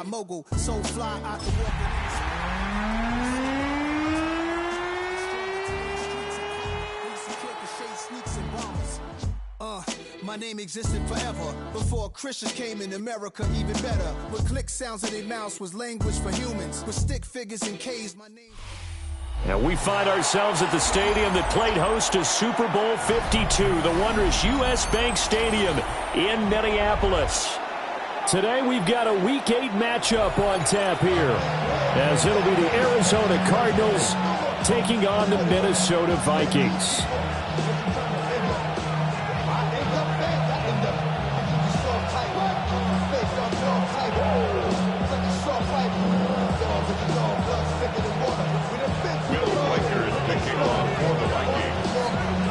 mogul, so fly out the walking. My name existed forever before Christians came in America, even better. With click sounds in their mouths was language for humans. With stick figures and K's, my name. Now we find ourselves at the stadium that played host to Super Bowl 52, the wondrous U.S. Bank Stadium in Minneapolis. Today we've got a Week 8 matchup on tap here, as it'll be the Arizona Cardinals taking on the Minnesota Vikings.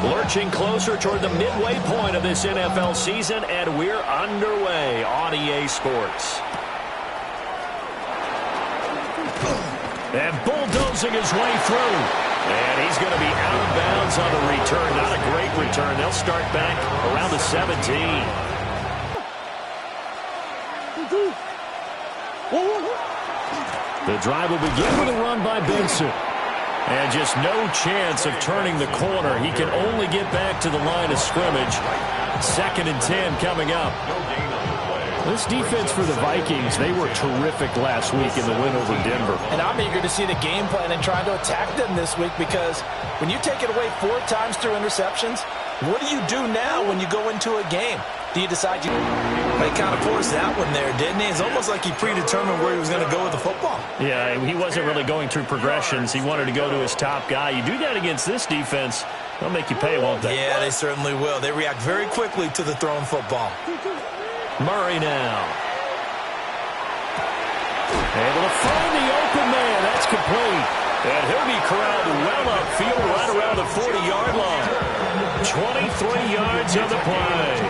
Lurching closer toward the midway point of this NFL season, and we're underway on EA Sports. And bulldozing his way through. And he's going to be out of bounds on the return. Not a great return. They'll start back around the 17. The drive will begin with a run by Benson. And just no chance of turning the corner. He can only get back to the line of scrimmage. 2nd and 10 coming up. This defense for the Vikings, they were terrific last week in the win over Denver. And I'm eager to see the game plan and trying to attack them this week, because when you take it away 4 times through interceptions, what do you do now when you go into a game? Do you decide you... They kind of forced that one there, didn't he? It's almost like he predetermined where he was going to go with the football. Yeah, he wasn't really going through progressions. He wanted to go to his top guy. You do that against this defense, they'll make you pay, won't they? Yeah, they certainly will. They react very quickly to the thrown football. Murray now. Able to find the open man. That's complete. And he'll be corralled well upfield right around the 40-yard line. 23 yards on the play.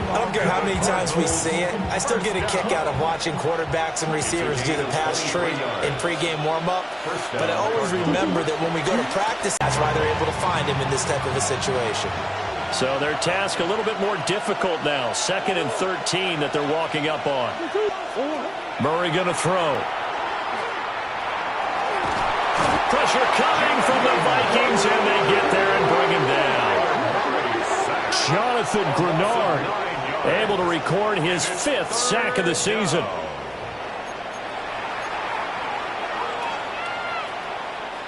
I don't care how many times we see it. I still get a kick out of watching quarterbacks and receivers do the pass tree in pregame warm-up. But I always remember that when we go to practice, that's why they're able to find him in this type of a situation. So their task a little bit more difficult now. 2nd and 13 that they're walking up on. Murray going to throw. Pressure coming from the Vikings, and they get there and bring him down. Jonathan Grenard able to record his 5th sack of the season.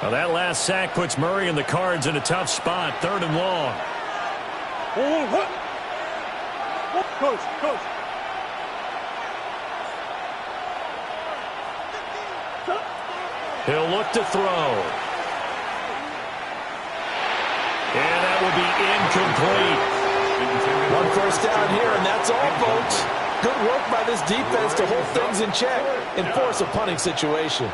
Well, that last sack puts Murray and the Cards in a tough spot. 3rd and long. Coach. He'll look to throw. And that will be incomplete. 1 first down here, and that's all, folks. Good work by this defense to hold things in check and force a punting situation.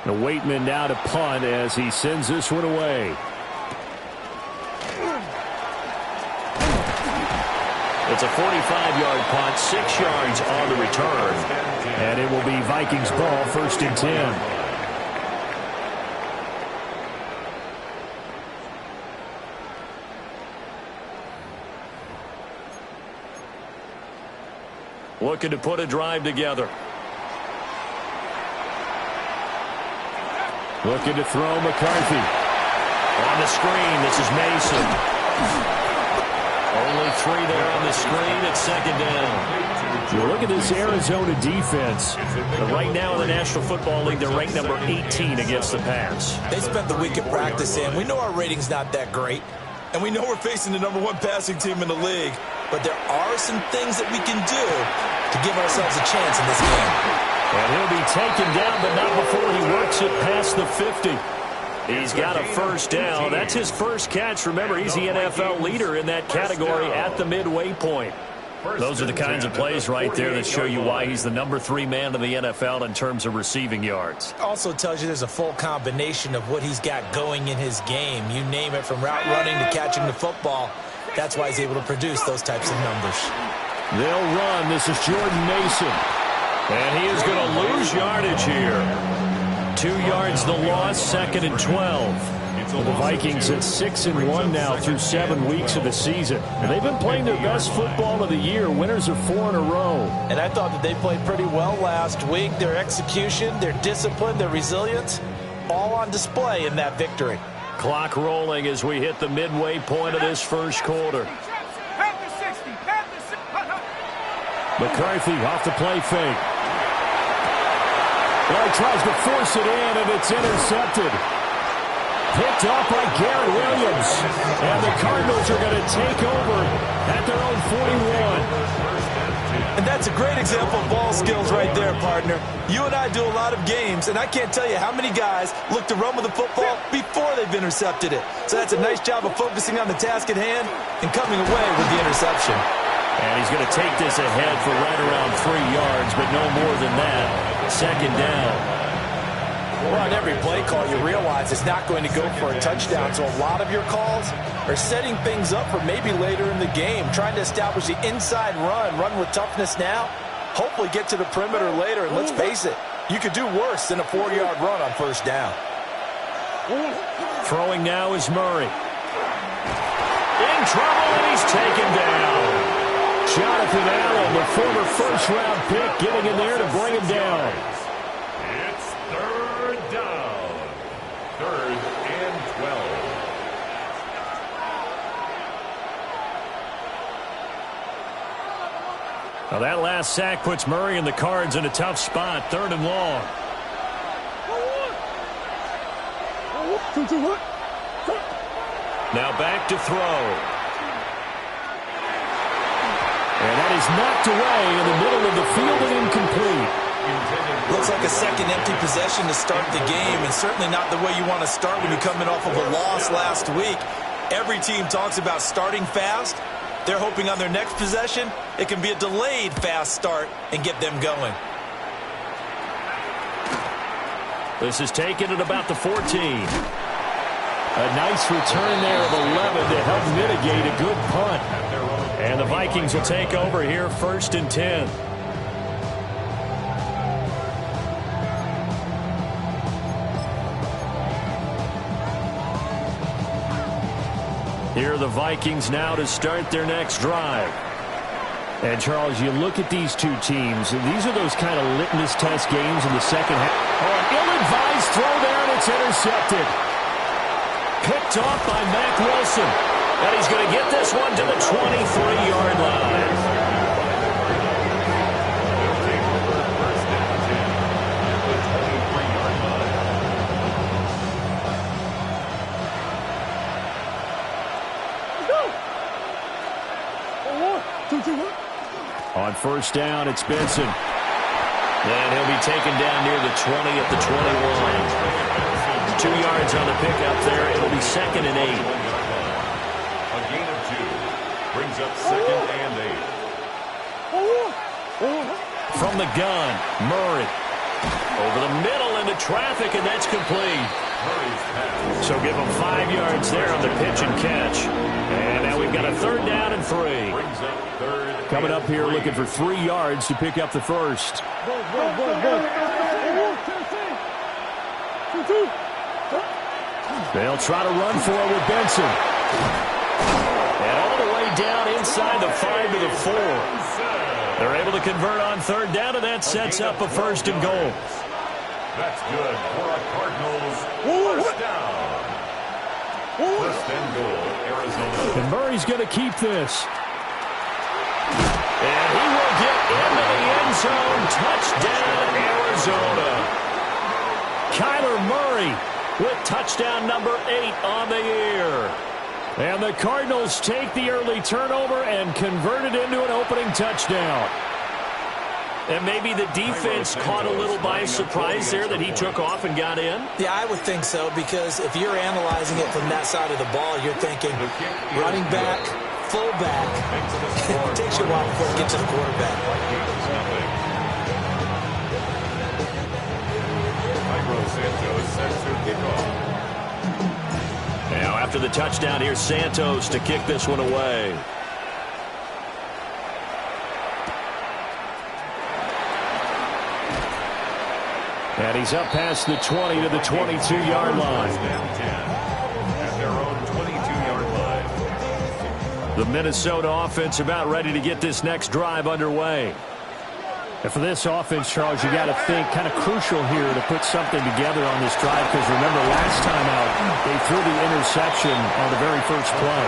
The Waitman now to punt as he sends this one away. It's a 45-yard punt, 6 yards on the return. And it will be Vikings ball, 1st and 10. Looking to put a drive together. Looking to throw McCarthy. On the screen, this is Mason. Only 3 there on the screen at 2nd down. You look at this Arizona defense. Right now in the National Football League, they're ranked number 18 against the pass. They spent the week at practice, and we know our rating's not that great. And we know we're facing the number 1 passing team in the league. But there are some things that we can do to give ourselves a chance in this game. And he'll be taken down, but not before he works it past the 50. He's got a 1st down. That's his first catch. Remember, he's the NFL leader in that category at the midway point. Those are the kinds of plays right there that show you why he's the number 3 man in the NFL in terms of receiving yards. Also tells you there's a full combination of what he's got going in his game. You name it, from route running to catching the football. That's why he's able to produce those types of numbers. They'll run. This is Jordan Mason. And he is going to lose yardage here. 2 yards the loss, 2nd and 12. The Vikings at 6-1 now through 7 weeks of the season. And they've been playing their best football of the year. Winners of 4 in a row. And I thought that they played pretty well last week. Their execution, their discipline, their resilience, all on display in that victory. Clock rolling as we hit the midway point of this first quarter. McCarthy off the play fake. Well, he tries to force it in, and it's intercepted. Picked off by Garrett Williams. And the Cardinals are going to take over at their own 41. And that's a great example of ball skills right there, partner. You and I do a lot of games, and I can't tell you how many guys look to run with the football before they've intercepted it. So that's a nice job of focusing on the task at hand and coming away with the interception. And he's going to take this ahead for right around 3 yards, but no more than that. Second down. Well, on every play call, you realize it's not going to go for a touchdown. So a lot of your calls are setting things up for maybe later in the game, trying to establish the inside run with toughness now, hopefully get to the perimeter later. And let's face it, you could do worse than a 4-yard run on first down. Throwing now is Murray. In trouble, and he's taken down. Jonathan Allen, the former first-round pick, getting in there to bring him down. It's third down. 3rd and 12. Now that last sack puts Murray and the Cards in a tough spot. 3rd and long. Now back to throw. And that is knocked away in the middle of the field and incomplete. Looks like a second empty possession to start the game, and certainly not the way you want to start when you're coming off of a loss last week. Every team talks about starting fast. They're hoping on their next possession, it can be a delayed fast start and get them going. This is taken at about the 14. A nice return there of 11 to help mitigate a good punt. And the Vikings will take over here 1st and 10. Here are the Vikings now to start their next drive. And, Charles, you look at these two teams, and these are those kind of litmus test games in the second half. Oh, an ill-advised throw there, and it's intercepted. Picked off by Mack Wilson. And he's going to get this one to the 23-yard line. On first down, it's Benson. And he'll be taken down near the 20 at the 21. 2 yards on the pickup there. It'll be 2nd and 8. A gain of 2. Brings up 2nd and 8. From the gun, Murray. Over the middle into traffic, and that's complete. So give him 5 yards there on the pitch and catch. And now we've got a 3rd down and 3. Brings up 3rd. Coming up here looking for 3 yards to pick up the first. They'll try to run for it with Benson. And all the way down inside the 5 to the 4. They're able to convert on 3rd down, and that sets up a 1st and goal. That's good for a Cardinals 1st down. 1st and goal, Arizona. And Murray's going to keep this. And he will get into the end zone. Touchdown, Arizona. Kyler Murray with touchdown number 8 on the year. And the Cardinals take the early turnover and convert it into an opening touchdown. And maybe the defense caught a little by surprise there that he took off and got in? Yeah, I would think so, because if you're analyzing it from that side of the ball, you're thinking running back, fullback. It takes you a while before it gets to the quarterback. Santos set to kick off. Now after the touchdown, here's Santos to kick this one away. And he's up past the 20 to the 22-yard line. The Minnesota offense about ready to get this next drive underway. And for this offense, Charles, you got to think kind of crucial here to put something together on this drive, because remember last time out they threw the interception on the very first play.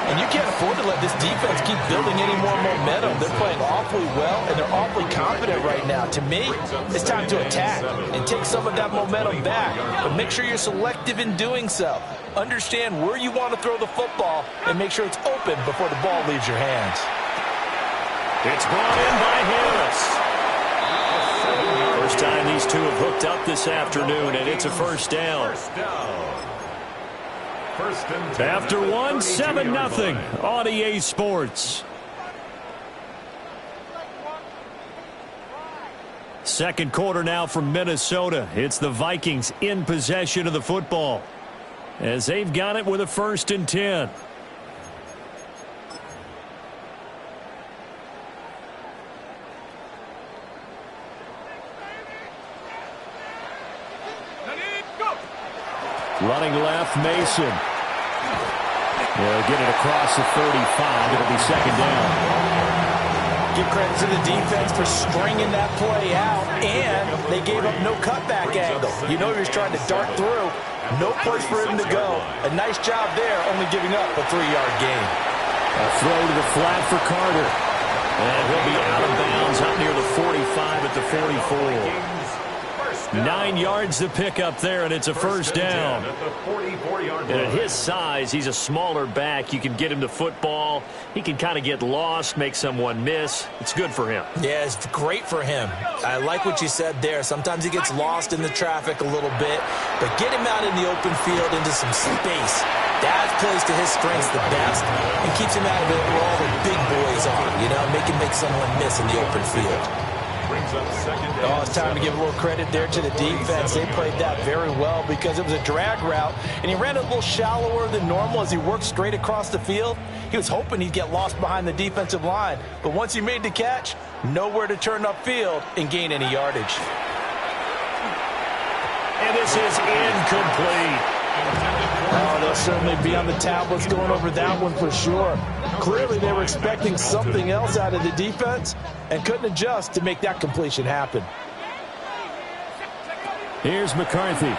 And you can't afford to let this defense keep building any more momentum. They're playing awfully well, and they're awfully confident right now. To me, it's time to attack and take some of that momentum back. But make sure you're selective in doing so. Understand where you want to throw the football and make sure it's open before the ball leaves your hands. It's brought in by Harris. First time these two have hooked up this afternoon, and it's a first down. After one, 7-0 on EA Sports. Second quarter now from Minnesota. It's the Vikings in possession of the football, as they've got it with a 1st and 10. Running left, Mason. They'll get it across the 35. It'll be 2nd down. Give credit to the defense for stringing that play out, and they gave up no cutback angle. You know he was trying to dart through. No place for him to go. A nice job there, only giving up a 3-yard gain. A throw to the flat for Carter. And he'll be out of bounds up near the 45 at the 44. 9 yards to pick up there, and it's a 1st down. And at his size, he's a smaller back. You can get him the football. He can kind of get lost, make someone miss. It's good for him. Yeah, it's great for him. I like what you said there. Sometimes he gets lost in the traffic a little bit, but get him out in the open field into some space. That plays to his strengths the best and keeps him out of it where all the big boys are, you know, make someone miss in the open field. Oh, it's time to give a little credit there to the defense. They played that very well because it was a drag route, and he ran a little shallower than normal as he worked straight across the field. He was hoping he'd get lost behind the defensive line, but once he made the catch, nowhere to turn upfield and gain any yardage. And this is incomplete. Oh, they'll certainly be on the tablets going over that one for sure. Clearly, they were expecting something else out of the defense and couldn't adjust to make that completion happen. Here's McCarthy.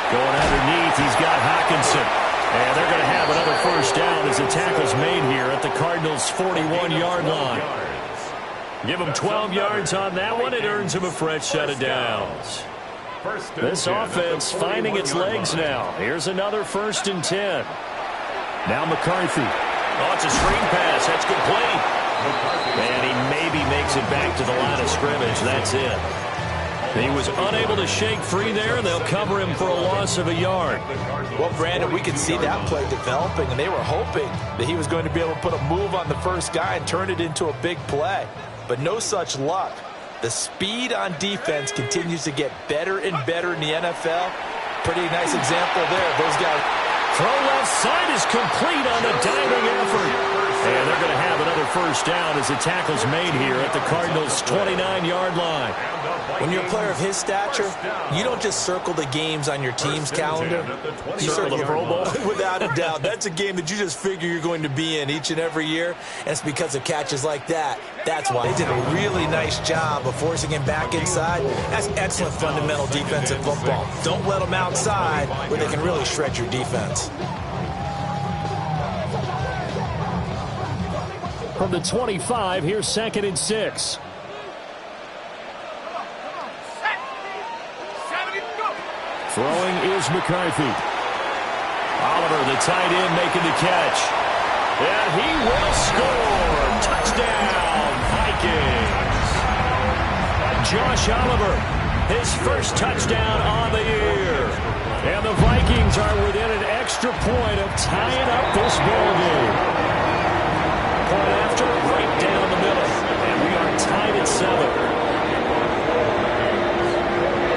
Going underneath, he's got Hockenson. And they're going to have another 1st down as the tackle's made here at the Cardinals' 41-yard line. Give him 12 yards on that one. It earns him a fresh set of downs. This offense finding its legs now. Here's another 1st and 10. Now McCarthy. Oh, it's a screen pass. That's complete. And he maybe makes it back to the line of scrimmage. That's it. He was unable to shake free there, and they'll cover him for a loss of a yard. Well, Brandon, we could see that play developing, and they were hoping that he was going to be able to put a move on the first guy and turn it into a big play. But no such luck. The speed on defense continues to get better and better in the NFL. Pretty nice example there. Those guys. Throw left side is complete on the diving effort. And they're going to have another 1st down as the tackle's made here at the Cardinals' 29-yard line. When you're a player of his stature, you don't just circle the games on your team's calendar. You circle the Pro Bowl. Without a doubt. That's a game that you just figure you're going to be in each and every year. And it's because of catches like that. That's why they did a really nice job of forcing him back inside. That's excellent fundamental defensive football. Don't let them outside where they can really shred your defense. From the 25, here's 2nd and 6. Throwing is McCarthy. Oliver, the tight end, making the catch. And he will score. Touchdown, Vikings. Josh Oliver, his 1st touchdown on the year. And the Vikings are within an extra point of tying up this ball game. Point after, right down the middle. And we are tied at 7.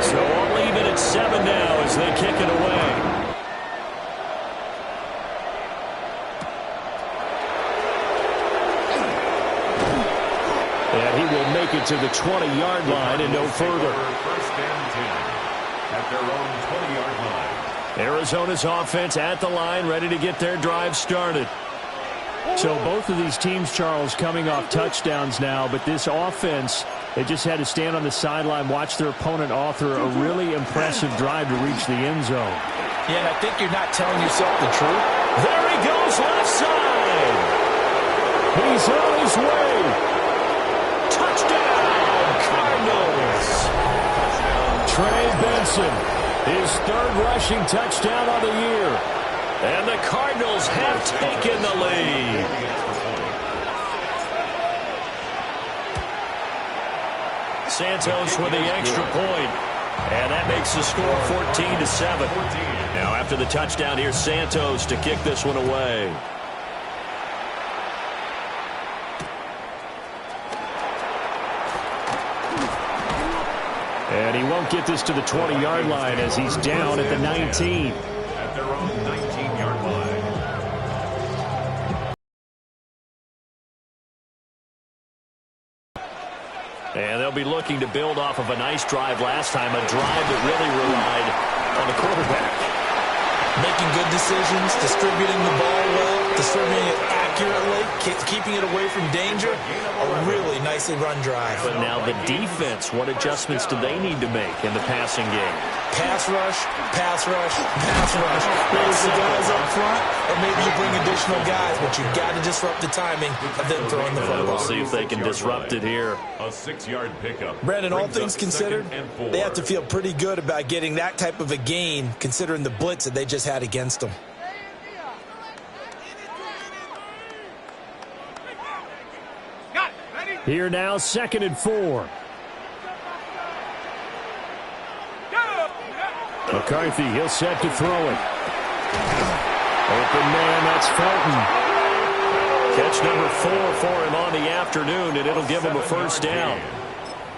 So we'll leave it at 7 now as they kick it away. And he will make it to the 20-yard line and no further. 1st and 10 at their own 20-yard line. Arizona's offense at the line, ready to get their drive started. So both of these teams, Charles, coming off touchdowns now, but this offense, they just had to stand on the sideline, watch their opponent author a really impressive drive to reach the end zone. Yeah, and I think you're not telling yourself the truth. There he goes left side. He's on his way. Touchdown, Cardinals. Trey Benson, his third rushing touchdown of the year. And the Cardinals have taken the lead. Santos with the extra point. And that makes the score 14-7. Now after the touchdown, here's Santos to kick this one away. And he won't get this to the 20-yard line as he's down at the 19. At their own 19-yard line. And they'll be looking to build off of a nice drive last time, a drive that really relied on the quarterback. Making good decisions, distributing the ball well, distributing it accurately, keeping it away from danger. A really nicely run drive. But now the defense, what adjustments do they need to make in the passing game? Pass rush, pass rush, pass rush. Raise the guys up front, or maybe you bring additional guys, but you've got to disrupt the timing of them throwing the football. We'll see if they can disrupt it here. A 6-yard pickup. Brandon, all things considered, they have to feel pretty good about getting that type of a gain, considering the blitz that they just had against them. Here now, 2nd and 4. McCarthy, he'll set to throw it. Open man, that's Felton. Catch number 4 for him on the afternoon, and it'll give him a first down.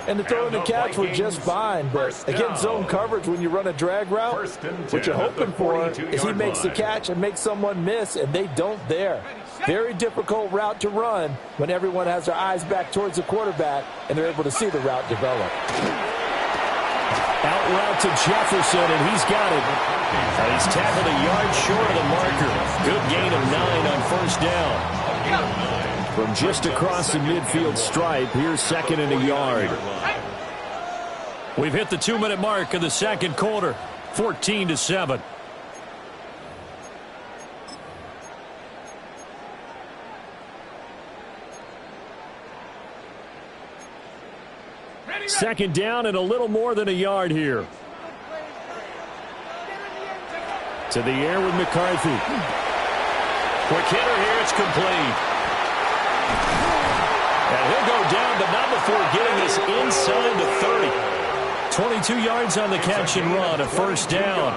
And the throw and the catch were just fine, but against zone coverage, when you run a drag route, what you're hoping for is he makes the catch and makes someone miss, and they don't there. Very difficult route to run when everyone has their eyes back towards the quarterback and they're able to see the route develop. Out route to Jefferson, and he's got it. He's tackled a yard short of the marker. Good gain of 9 on first down. From just across the midfield stripe, here's 2nd and a yard. We've hit the 2-minute mark of the second quarter, 14-7. Second down and a little more than a yard here. To the air with McCarthy. Quick hitter here, it's complete. And he'll go down, but not before getting this inside the 30. 22 yards on the catch and run, a first down.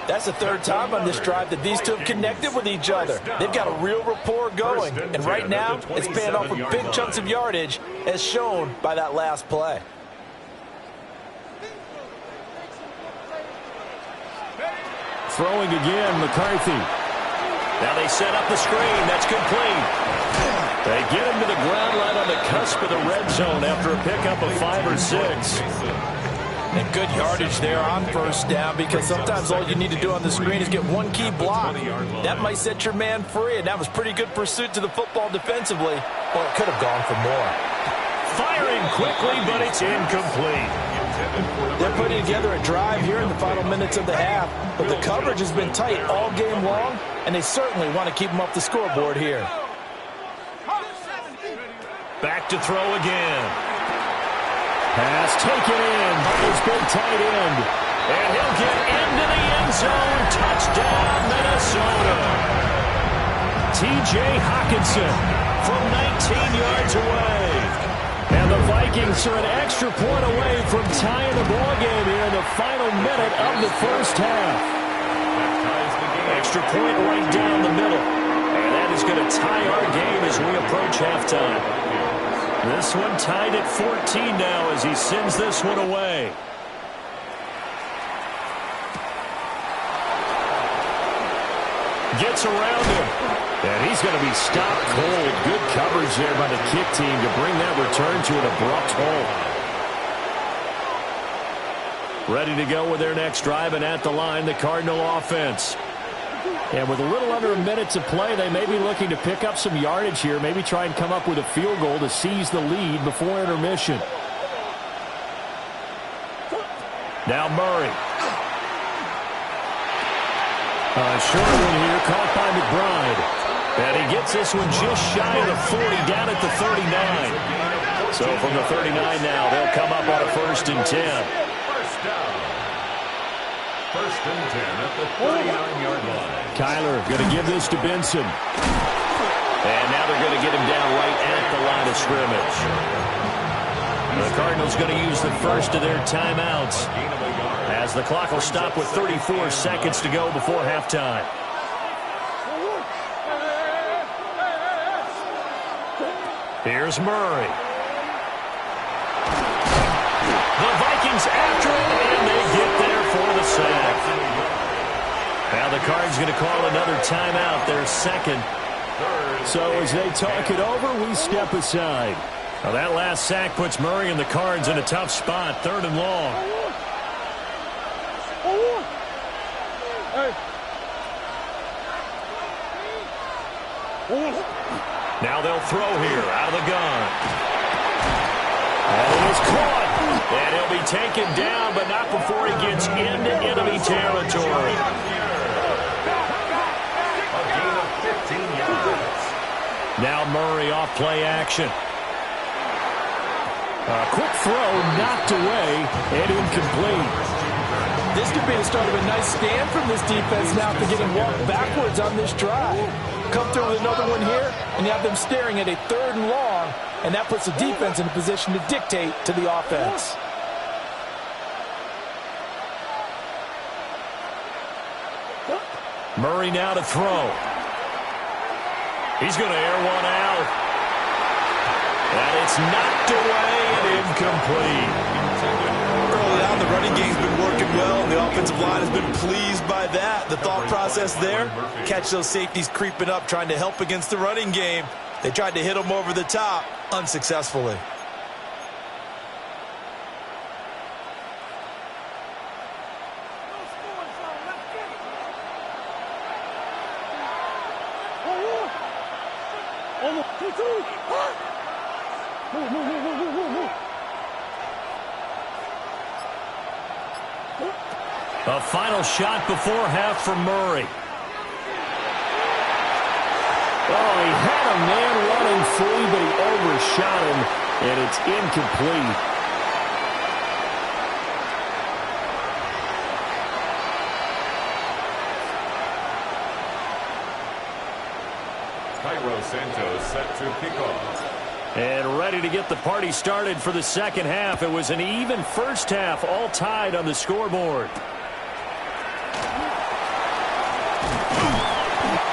That's the third time on this drive that these two have connected with each other. They've got a real rapport going, and right now it's paying off with big chunks of yardage, as shown by that last play. Throwing again, McCarthy. Now they set up the screen. That's complete. They get him to the ground right on the cusp of the red zone after a pickup of 5 or 6. And good yardage there on first down, because sometimes all you need to do on the screen is get one key block. That might set your man free, and that was pretty good pursuit to the football defensively. Well, it could have gone for more. Firing quickly, but it's incomplete. They're putting together a drive here in the final minutes of the half, but the coverage has been tight all game long, and they certainly want to keep them off the scoreboard here. Back to throw again. Pass taken in by his big tight end. And he'll get into the end zone. Touchdown, Minnesota. T.J. Hockenson from 19 yards away. And the Vikings are an extra point away from tying the ball game here in the final minute of the first half. Extra point right down the middle. And that is going to tie our game as we approach halftime. This one tied at 14 now as he sends this one away. Gets around him. And he's going to be stopped cold. Good coverage there by the kick team to bring that return to an abrupt halt. Ready to go with their next drive, and at the line, the Cardinal offense. And with a little under a minute to play, they may be looking to pick up some yardage here, maybe try and come up with a field goal to seize the lead before intermission. Now Murray. Short one here, caught by McBride. And he gets this one just shy of the 40, down at the 39. So from the 39 now, they'll come up on a 1st and 10. First down. 1st and 10 at the 39-yard line. Kyler going to give this to Benson. And now they're going to get him down right at the line of scrimmage. The Cardinals going to use the first of their timeouts, as the clock will stop with 34 seconds to go before halftime. Here's Murray. The Vikings after it, and they get there for the sack. Now the Cards going to call another timeout, their second. So as they talk it over, we step aside. Now that last sack puts Murray and the Cards in a tough spot, 3rd and long. Now they'll throw here out of the gun. And it is caught. And he'll be taken down, but not before he gets into enemy territory. A gain of 15 yards. Now Murray off play action. A quick throw knocked away and incomplete. This could be the start of a nice stand from this defense now to get him walk backwards on this drive. Come through with another one here, and you have them staring at a 3rd and long, and that puts the defense in a position to dictate to the offense. Murray now to throw. He's going to air one out. And it's knocked away and incomplete. Early on, the running game's been working well, and the offensive line has been pleased by that. The thought process there, catch those safeties creeping up, trying to help against the running game. They tried to hit them over the top, unsuccessfully. A final shot before half from Murray. Oh, he had a man running free, but he overshot him, and it's incomplete. Cairo Santos set to kick off. And ready to get the party started for the second half. It was an even first half, all tied on the scoreboard.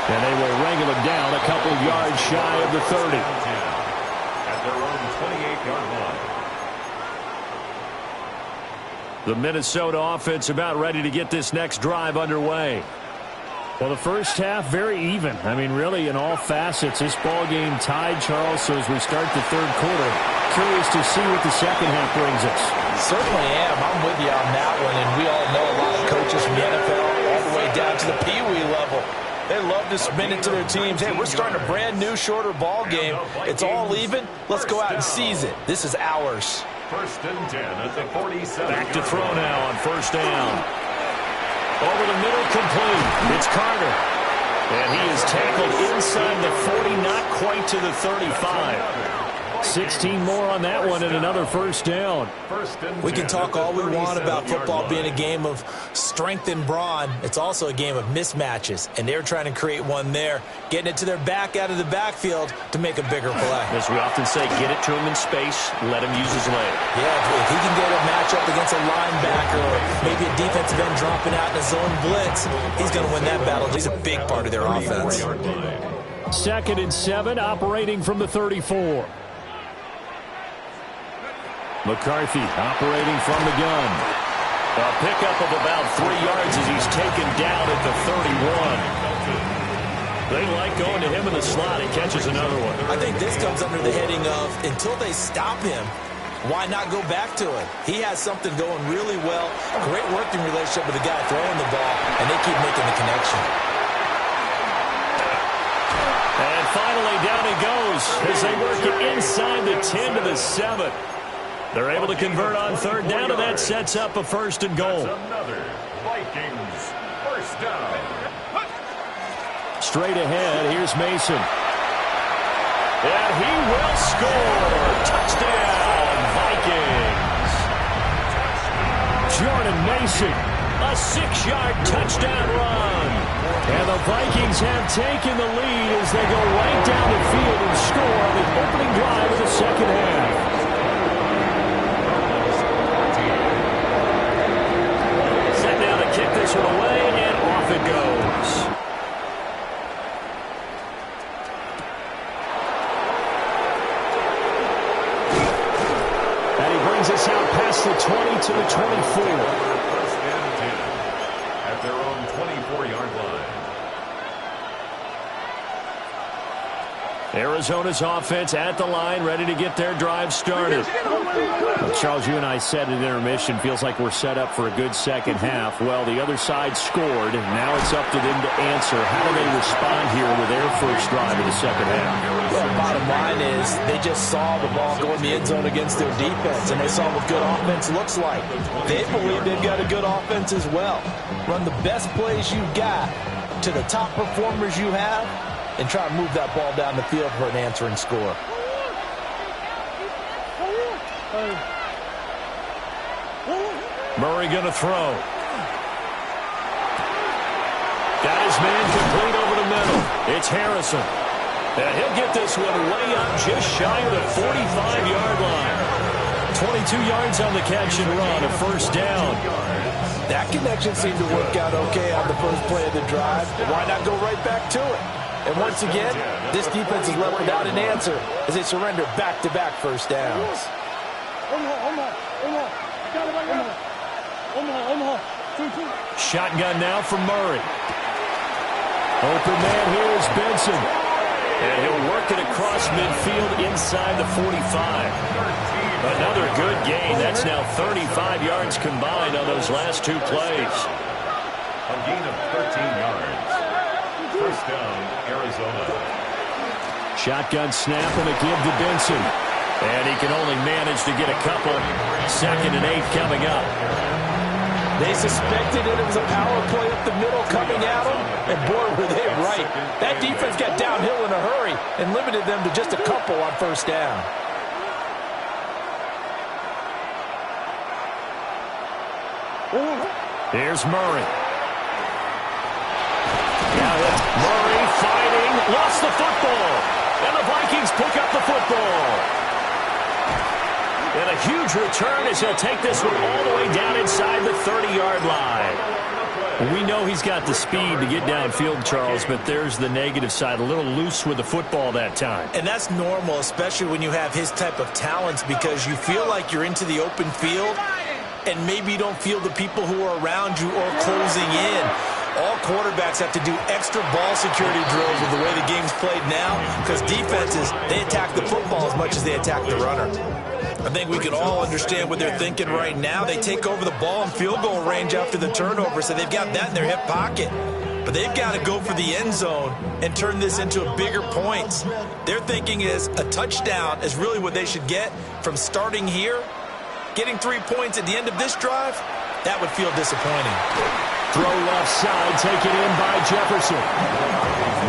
And they will wrangle him down a couple yards shy of the 30. At their own 28-yard line. The Minnesota offense about ready to get this next drive underway. Well, the first half, very even. I mean, really, in all facets, this ball game tied, Charles, so as we start the 3rd quarter. Curious to see what the second half brings us. Certainly am. I'm with you on that one, and we all know a lot of coaches from the NFL all the way down to the Pee Wee level. They love to spin it to their teams. Hey, we're starting a brand new, shorter ball game. It's all even. Let's go out and seize it. This is ours. 1st and 10 at the 47. Back to throw now on 1st down. Over the middle, complete. It's Carter. And he is tackled inside the 40, not quite to the 35. 16 more on that one and another 1st down. We can talk all we want about football being a game of strength and brawn. It's also a game of mismatches, and they're trying to create one there, getting it to their back out of the backfield to make a bigger play. As we often say, get it to him in space, let him use his leg. Yeah, if he can get a matchup against a linebacker or maybe a defensive end dropping out in a zone blitz, he's going to win that battle. He's a big part of their offense. 2nd and 7, operating from the 34. McCarthy operating from the gun. A pickup of about 3 yards as he's taken down at the 31. They like going to him in the slot. He catches another one. I think this comes under the heading of until they stop him, why not go back to it? He has something going really well. Great working relationship with the guy throwing the ball, and they keep making the connection. finally down he goes as they work it inside the 10 to the 7. They're able to convert on third down, and that sets up a 1st and goal. That's another Vikings first down. Straight ahead, here's Mason. And he will score. Touchdown, Vikings. Jordan Mason, a 6-yard touchdown run. And the Vikings have taken the lead as they go right down the field and score on the opening drive of the second half. Kick this one away, and off it goes. And he brings us out past the 20 to the 24. First and 10 at their own 24-yard line. Arizona's offense at the line, ready to get their drive started. Well, Charles, you and I said at intermission, feels like we're set up for a good second half. Well, the other side scored, and now it's up to them to answer. How do they respond here with their first drive of the second half? Well, bottom line is they just saw the ball go in the end zone against their defense, and they saw what good offense looks like. They believe they've got a good offense as well. Run the best plays you've got to the top performers you have, and try to move that ball down the field for an answering score. Murray going to throw. Got his man complete over the middle. It's Harrison. And he'll get this one way up just shy of the 45-yard line. 22 yards on the catch and run, a first down. That connection seemed to work out okay on the first play of the drive. Why not go right back to it? And once again, this defense is left without an answer as they surrender back-to-back first downs. Shotgun now from Murray. Open man here is Benson. And he'll work it across midfield inside the 45. Another good gain. That's now 35 yards combined on those last two plays. A gain of 13 yards. First down, Arizona. Shotgun snap and a give to Benson. And he can only manage to get a couple. 2nd and 8 coming up. They suspected it was a power play up the middle coming at them, and boy, were they right. That defense got downhill in a hurry and limited them to just a couple on first down. Here's Murray. Murray fighting, lost the football, and the Vikings pick up the football. And a huge return as he'll take this one all the way down inside the 30-yard line. We know he's got the speed to get downfield, Charles, but there's the negative side. A little loose with the football that time. And that's normal, especially when you have his type of talents, because you feel like you're into the open field and maybe you don't feel the people who are around you or closing in. All quarterbacks have to do extra ball security drills with the way the game's played now, because defenses, they attack the football as much as they attack the runner. I think we can all understand what they're thinking right now. They take over the ball in field goal range after the turnover, so they've got that in their hip pocket. But they've got to go for the end zone and turn this into a bigger points. Their thinking is a touchdown is really what they should get from starting here. Getting 3 points at the end of this drive, that would feel disappointing. Throw left side, taken in by Jefferson.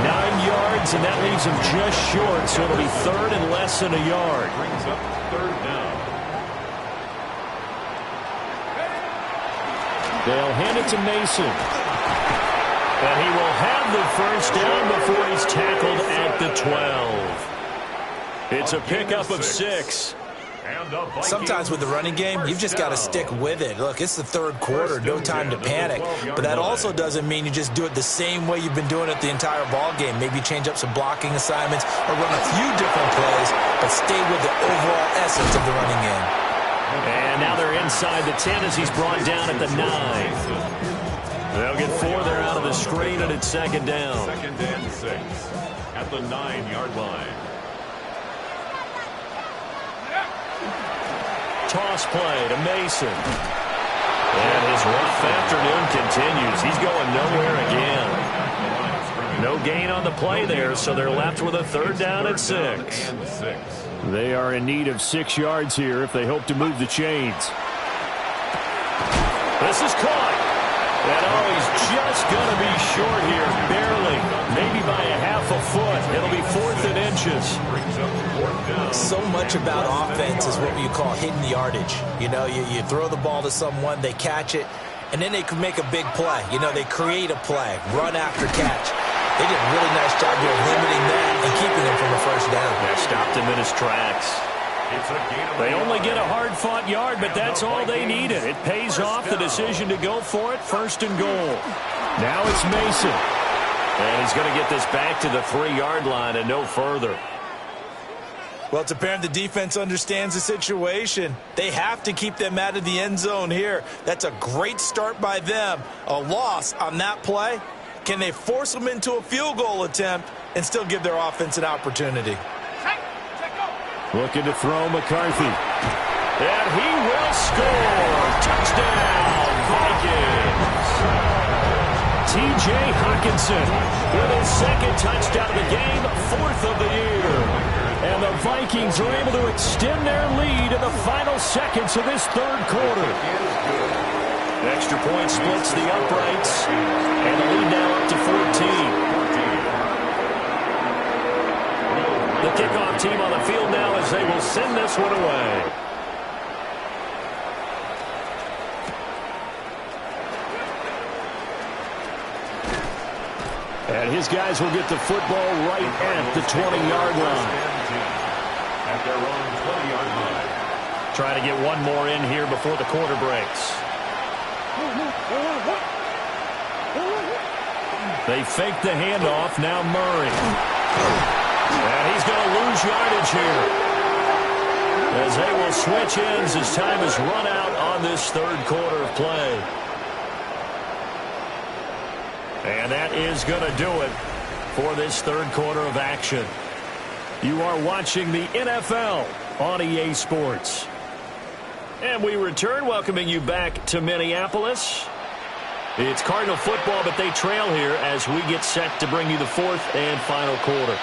9 yards, and that leaves him just short, so it'll be 3rd and less than a yard. Brings up 3rd down. They'll hand it to Mason. And he will have the first down before he's tackled at the 12. It's a pickup of 6. Sometimes with the running game, you've just got to stick with it. Look, it's the 3rd quarter, no time to panic. But that also doesn't mean you just do it the same way you've been doing it the entire ball game. Maybe change up some blocking assignments or run a few different plays, but stay with the overall essence of the running game. And now they're inside the 10 as he's brought down at the 9. They'll get 4 there out of the screen, and it's 2nd down. 2nd and 6 at the 9-yard line. Toss play to Mason. And his rough afternoon continues. He's going nowhere again. No gain on the play there, so they're left with a 3rd down and 6. They are in need of 6 yards here if they hope to move the chains. This is caught. And he's just going to be short here, barely, maybe by a half a foot. It'll be 4th and inches. So much about offense is what you call hidden yardage. You know, you throw the ball to someone, they catch it, and then they can make a big play. You know, they create a play, run after catch. They did a really nice job here of limiting that and keeping him from a 1st down. That stopped him in his tracks. They only get a hard-fought yard, but that's all they needed. It pays off the decision to go for it, 1st and goal. Now it's Mason. And he's going to get this back to the 3-yard line and no further. Well, it's apparent the defense understands the situation. They have to keep them out of the end zone here. That's a great start by them. A loss on that play. Can they force them into a field goal attempt and still give their offense an opportunity? Looking to throw McCarthy. And he will score. Touchdown, Vikings. T.J. Hockenson with his 2nd touchdown of the game, 4th of the year. And the Vikings are able to extend their lead in the final seconds of this 3rd quarter. Extra point splits the uprights, and the lead now up to 14. The kickoff team on the field now as they will send this one away. And his guys will get the football right at the 20-yard line. At their own 20-yard line. Trying to get one more in here before the quarter breaks. They fake the handoff. Now Murray. And he's going to lose yardage here as they will switch ends as time has run out on this 3rd quarter of play. And that is going to do it for this 3rd quarter of action. You are watching the NFL on EA Sports. And we return, welcoming you back to Minneapolis. It's Cardinal football, but they trail here as we get set to bring you the 4th and final quarter.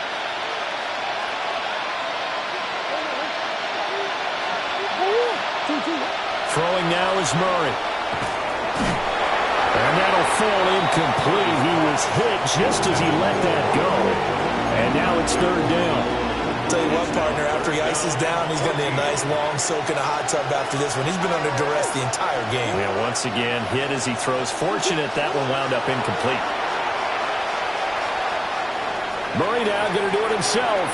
Throwing now is Murray. And that'll fall incomplete. He was hit just as he let that go. And now it's 3rd down. Tell you what, partner, after he ices down, he's going to need a nice long soak in a hot tub after this one. He's been under duress the entire game. Yeah, once again, hit as he throws. Fortunate that one wound up incomplete. Murray now going to do it himself.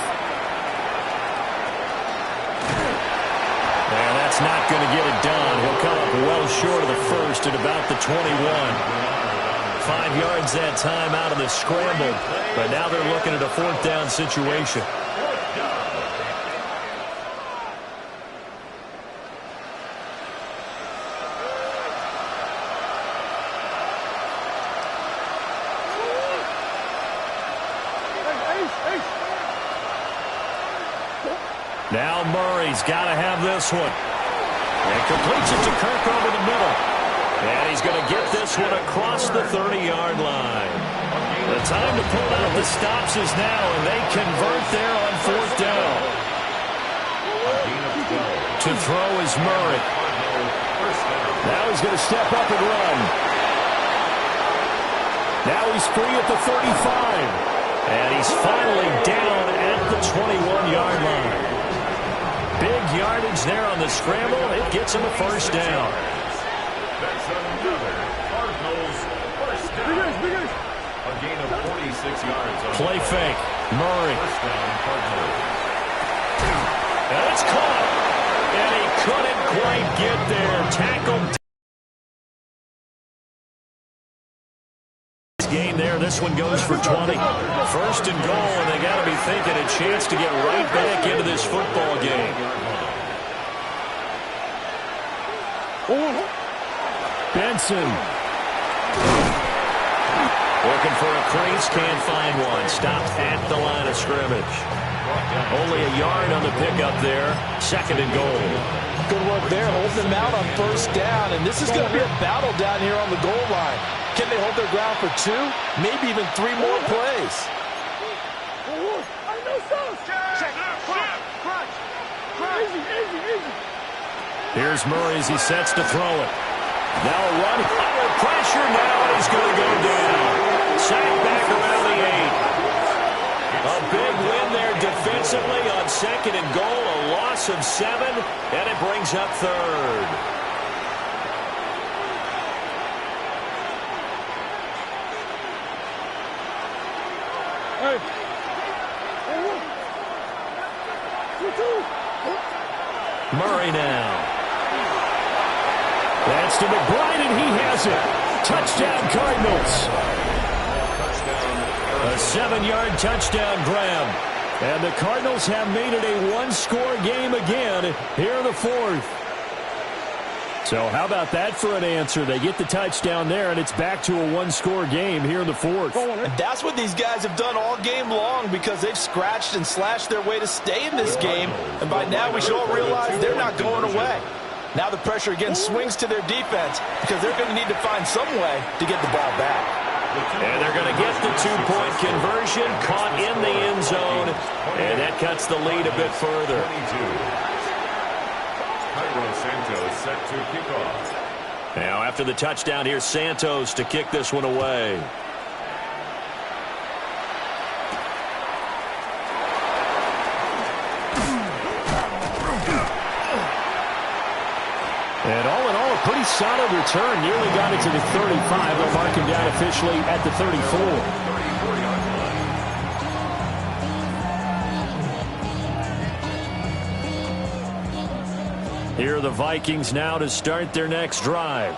And that's not going to get it done. He'll come up well short of the 1st at about the 21. 5 yards that time out of the scramble. But now they're looking at a 4th down situation. Now Murray's got to have this one. And completes it to Kirk over the middle. And he's going to get this one across the 30-yard line. The time to pull out the stops is now, and they convert there on 4th down. To throw is Murray. Now he's going to step up and run. Now he's free at the 35. And he's finally down at the 21-yard line. Big yardage there on the scramble. It gets him a 1st down. That's another Cardinals 1st down. A gain of 46 yards. Play fake. Murray. 1st down, Cardinals. And it's caught. And he couldn't quite get there. Tackled. Game there. This one goes for 20. 1st and goal, and they got to be thinking a chance to get right back into this football game. Benson. Looking for a crease, can't find one. Stopped at the line of scrimmage. Only a yard on the pickup there. 2nd and goal. Good work there, holding them out on 1st down, and this is going to be a battle down here on the goal line. Can they hold their ground for 2, maybe even 3 more plays? Here's Murray as he sets to throw it. Now a run under pressure now, and he's going to go down. Sacked back around the 8. A big win there defensively on 2nd and goal. A loss of 7, and it brings up 3rd. Murray now. That's to McBride, and he has it. Touchdown, Cardinals. A 7-yard touchdown grab. And the Cardinals have made it a 1-score game again here in the 4th. So how about that for an answer? They get the touchdown there, and it's back to a 1-score game here in the 4th. And that's what these guys have done all game long, because they've scratched and slashed their way to stay in this game. And by now we should all realize they're not going away. Now the pressure again swings to their defense, because they're going to need to find some way to get the ball back. And they're going to get the 2-point conversion, caught in the end zone, and that cuts the lead a bit further. Santos set to kick off. Now after the touchdown, here's Santos to kick this one away. And all in all, a pretty solid return. Nearly got it to the 35. They'll mark him down officially at the 34. Here are the Vikings now to start their next drive.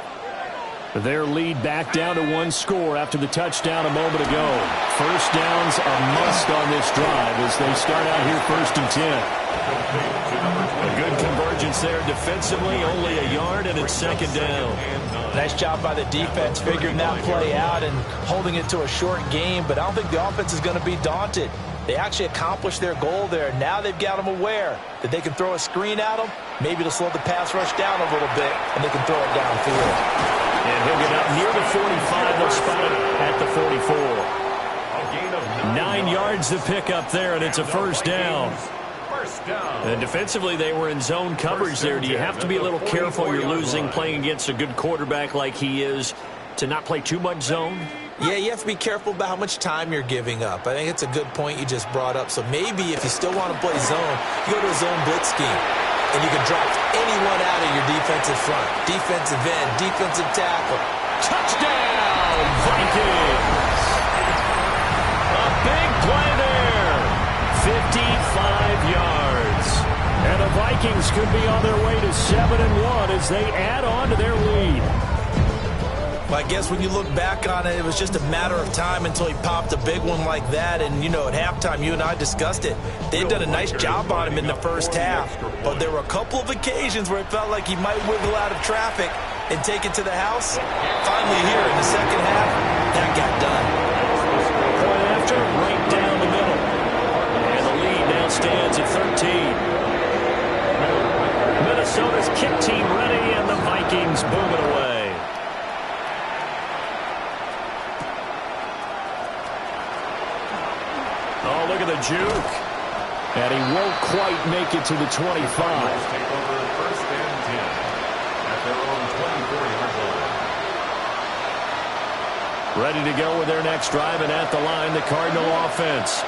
Their lead back down to 1 score after the touchdown a moment ago. First down's a must on this drive as they start out here 1st and 10. A good convergence there defensively, only a yard, and it's 2nd down. Nice job by the defense figuring that play out and holding it to a short game, but I don't think the offense is going to be daunted. They actually accomplished their goal there. Now they've got them aware that they can throw a screen at them, maybe to slow the pass rush down a little bit, and they can throw it downfield. And he'll get up near the 45. They'll spot it at the 44. 9 yards to pick up there, and it's a 1st down. And defensively, they were in zone coverage there. Do you have to be a little careful? You're losing playing against a good quarterback like he is to not play too much zone? Yeah, you have to be careful about how much time you're giving up. I think it's a good point you just brought up. So maybe if you still want to play zone, you go to a zone blitz scheme, and you can drop anyone out of your defensive front. Defensive end, defensive tackle. Touchdown, Vikings! A big play there. 55 yards. And the Vikings could be on their way to 7-1 as they add on to their lead. Well, I guess when you look back on it, it was just a matter of time until he popped a big one like that. And, you know, at halftime, you and I discussed it. They've done a nice job on him in the first half. But there were a couple of occasions where it felt like he might wiggle out of traffic and take it to the house. Finally here in the second half, that got done. Point after, right down the middle. And the lead now stands at 13. Minnesota's kick team ready, and the Vikings boom it away. Oh, look at the juke. And he won't quite make it to the 25. Take over 1st and 10 at their own 24-yard line. Ready to go with their next drive, and at the line, the Cardinal offense.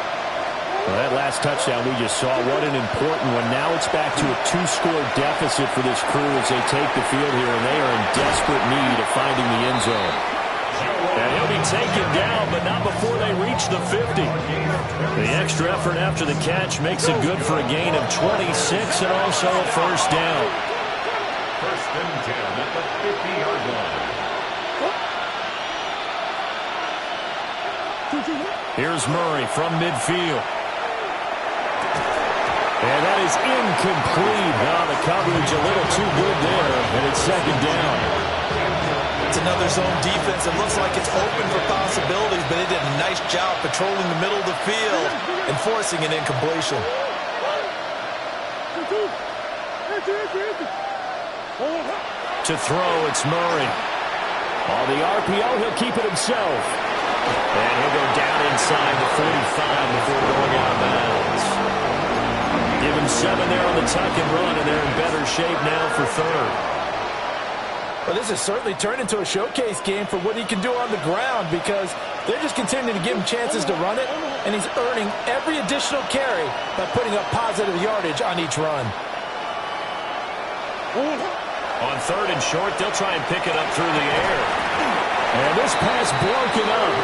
Well, that last touchdown we just saw, what an important one. Now it's back to a 2-score deficit for this crew as they take the field here, and they are in desperate need of finding the end zone. And he'll be taken down, but not before they reach the 50. The extra effort after the catch makes it good for a gain of 26 and also a 1st down. 1st and 10 at the 50-yard line. Here's Murray from midfield. And that is incomplete. Now the coverage a little too good there, and it's 2nd down. It's another zone defense. It looks like it's open for possibilities, but they did a nice job patrolling the middle of the field and forcing an incompletion. To throw, it's Murray. On the RPO, he'll keep it himself. And he'll go down inside the 45 before going out of bounds. Give him 7 there on the tuck and run, and they're in better shape now for third. Well, this has certainly turned into a showcase game for what he can do on the ground because they're just continuing to give him chances to run it, and he's earning every additional carry by putting up positive yardage on each run. On third and short, they'll try and pick it up through the air. And this pass broken up.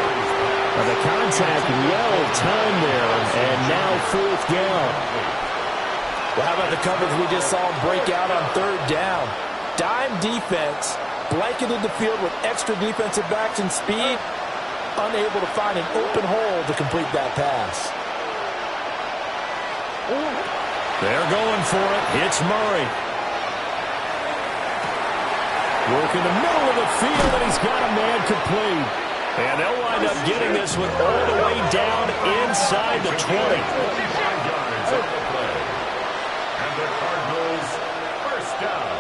The contact well timed there, and now fourth down. Well, how about the coverage we just saw him break out on third down? Dime defense, blanketed the field with extra defensive backs and speed, unable to find an open hole to complete that pass. They're going for it. It's Murray. Work in the middle of the field, and he's got a man complete. And they'll wind up getting this one all the way down inside the 20. And the Cardinals first down.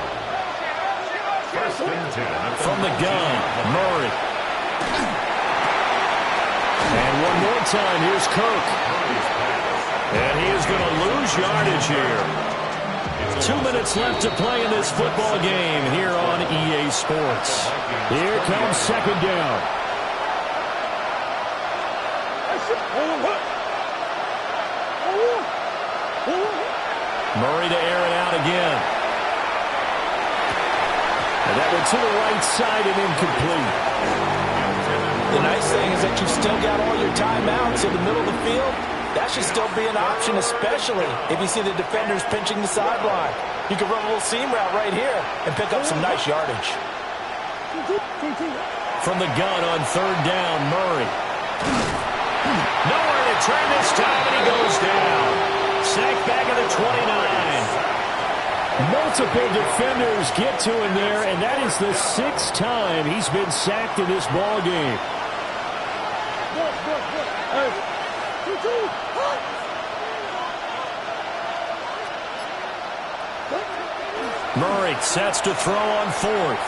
First and 10. From the gun, Murray. And one more time, here's Kirk. And he is going to lose yardage here. 2 minutes left to play in this football game here on EA Sports. Here comes second down. Murray to air it out again. And that one to the right side and incomplete. The nice thing is that you've still got all your timeouts in the middle of the field. That should still be an option, especially if you see the defenders pinching the sideline. You can run a little seam route right here and pick up some nice yardage. From the gun on third down, Murray. Nowhere to turn this time, and he goes down. Sacked back at the 29. Multiple defenders get to him there, and that is the 6th time he's been sacked in this ball game. Murray sets to throw on fourth.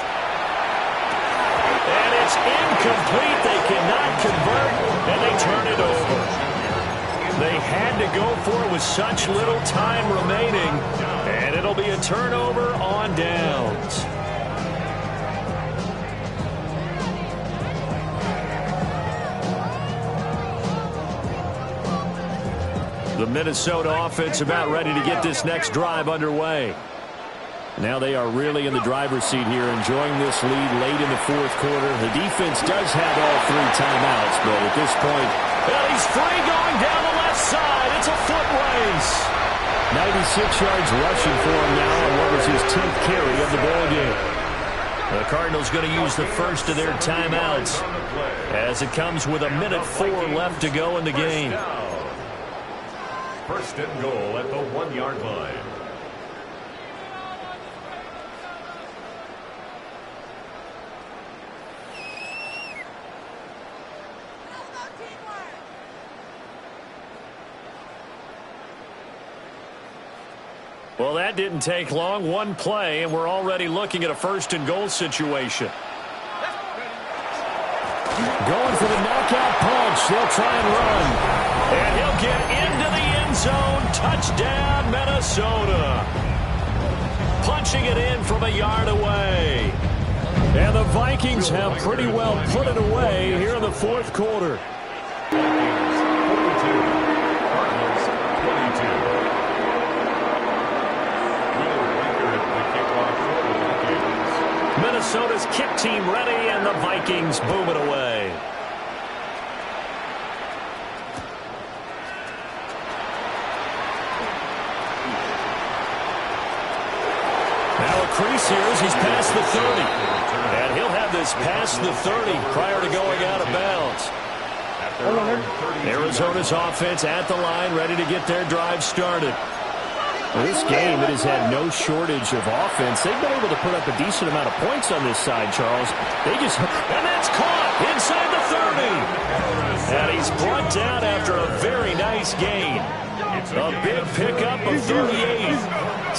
And it's incomplete. They cannot convert, and they turn it over. They had to go for it with such little time remaining, and it'll be a turnover on downs. The Minnesota offense about ready to get this next drive underway. Now they are really in the driver's seat here, enjoying this lead late in the fourth quarter. The defense does have all 3 timeouts, but at this point, well, he's free going down the left side. It's a foot race. 96 yards rushing for him now on what was his 10th carry of the ball game. The Cardinals going to use the first of their timeouts as it comes with 1:04 left to go in the game. First and goal at the 1-yard line. Well, that didn't take long. One play, and we're already looking at a first and goal situation. Going for the knockout punch. They'll try and run. And he'll get into the end zone. Touchdown, Minnesota. Punching it in from a yard away. And the Vikings have pretty well put it away here in the fourth quarter. Minnesota's kick team ready, and the Vikings boom it away. Now a crease here as he's past the 30. And he'll have this past the 30 prior to going out of bounds. Arizona's offense at the line, ready to get their drive started. Well, this game, it has had no shortage of offense. They've been able to put up a decent amount of points on this side, Charles. And that's caught inside the 30. And he's brought down after a very nice gain. A big pickup of 38.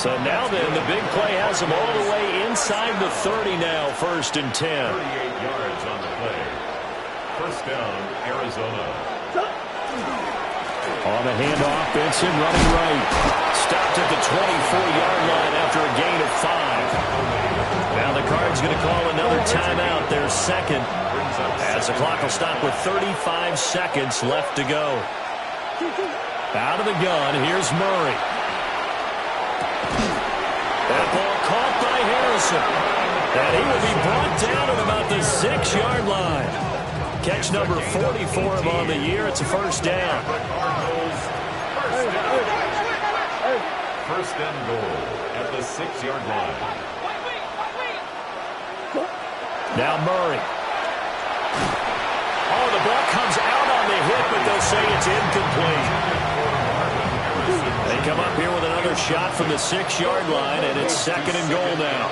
So now then, the big play has them all the way inside the 30 now, 1st and 10. 38 yards on the play. First down, Arizona. On the handoff, Benson running right. Stopped at the 24-yard line after a gain of 5. Now the Cards going to call another timeout, their second, as the clock will stop with 35 seconds left to go. Out of the gun, here's Murray. That ball caught by Harrison. And he will be brought down at about the 6-yard line. Catch number 44 of on the year. It's a first down. First and goal at the 6-yard line. Now Murray. Oh, the ball comes out on the hit, but they'll say it's incomplete. They come up here with another shot from the 6-yard line, and it's 2nd and goal now.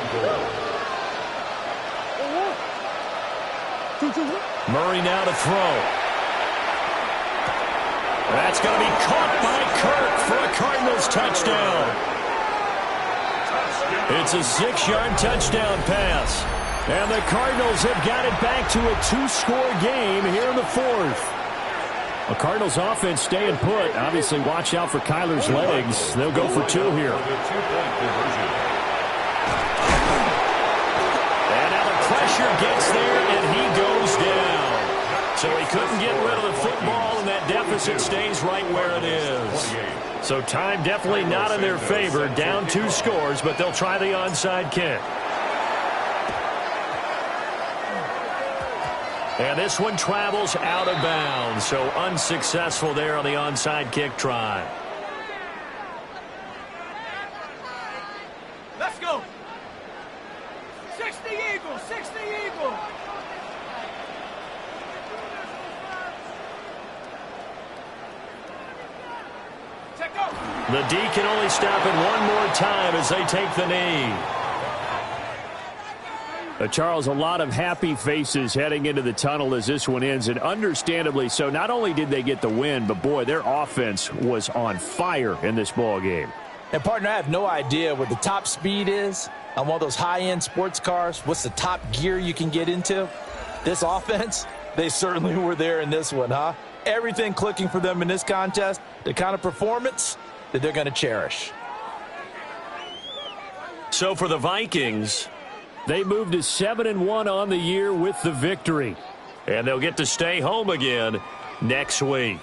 Murray now to throw. That's going to be caught by Kirk for a Cardinals touchdown. It's a 6-yard touchdown pass. And the Cardinals have got it back to a 2-score game here in the 4th. The Cardinals offense staying put. Obviously, watch out for Kyler's legs. They'll go for 2 here. And now the pressure gets there, and he goes down. So he couldn't get rid of the football, and that deficit stays right where it is. So time definitely not in their favor. Down 2 scores, but they'll try the onside kick. And this one travels out of bounds, so unsuccessful there on the onside kick try. Let's go. 60 Eagles, 60 Eagles. The D can only stop it one more time as they take the knee. Charles, a lot of happy faces heading into the tunnel as this one ends, and understandably so. Not only did they get the win, but, boy, their offense was on fire in this ball game. And, partner, I have no idea what the top speed is on one of those high-end sports cars. What's the top gear you can get into? This offense, they certainly were there in this one, huh? Everything clicking for them in this contest, the kind of performance that they're going to cherish. So for the Vikings, they moved to 7-1 on the year with the victory. and they'll get to stay home again next week.